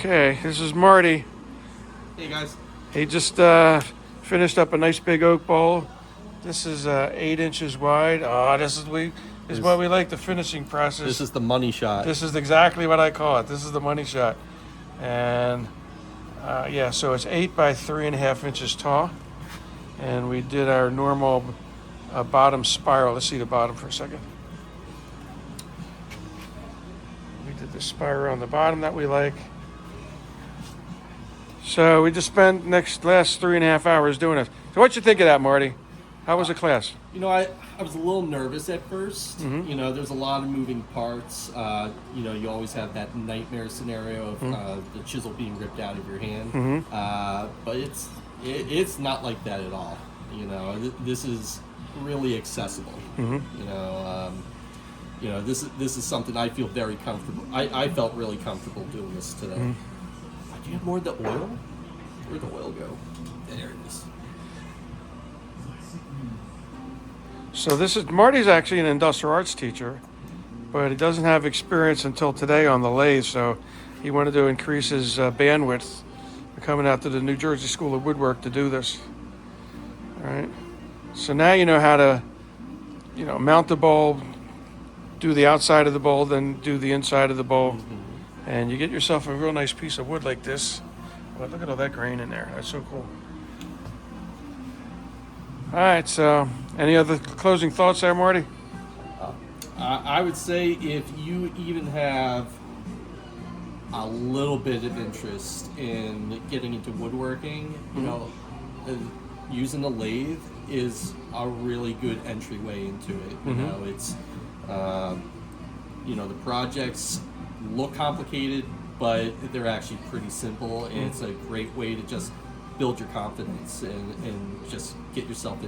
Okay, this is Marty. Hey guys. He just finished up a nice big oak bowl. This is 8 inches wide. Oh, this is what we like, the finishing process. This is the money shot. This is exactly what I call it. This is the money shot. And yeah, so it's 8 by 3.5 inches tall. And we did our normal bottom spiral. Let's see the bottom for a second. We did the spiral on the bottom that we like. So we just spent last 3.5 hours doing this. So what you think of that, Marty? How was the class? You know, I was a little nervous at 1st. Mm-hmm. You know, there's a lot of moving parts. You know, you always have that nightmare scenario of the chisel being ripped out of your hand. Mm-hmm. But it's not like that at all. You know, this is really accessible. Mm-hmm. You know, this is something I feel very comfortable. I felt really comfortable doing this today. Mm-hmm. Do you have more of the oil? Where'd the oil go? There it is. So Marty's actually an industrial arts teacher, but he doesn't have experience until today on the lathe, so he wanted to increase his bandwidth coming out to the New Jersey School of Woodwork to do this. All right. So now you know how to, mount the bowl, do the outside of the bowl, then do the inside of the bowl. Mm-hmm. And you get yourself a real nice piece of wood like this. But look at all that grain in there. That's so cool. All right, so any other closing thoughts there, Marty? I would say if you even have a little bit of interest in getting into woodworking, you know, using a lathe is a really good entryway into it. You know, it's, the projects look complicated, but they're actually pretty simple, and it's a great way to just build your confidence and just get yourself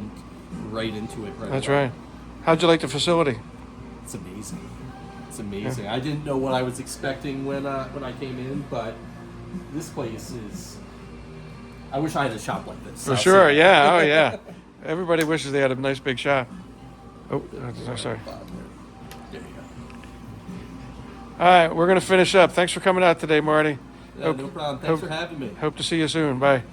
right into it. That's right. How'd you like the facility? It's amazing. It's amazing. Yeah. I didn't know what I was expecting when I came in, but this place is. I wish I had a shop like this. For sure. Yeah. Oh yeah. Everybody wishes they had a nice big shop. Oh, sorry. There you go. All right, we're going to finish up. Thanks for coming out today, Marty. No problem. Thanks for having me. Hope to see you soon. Bye.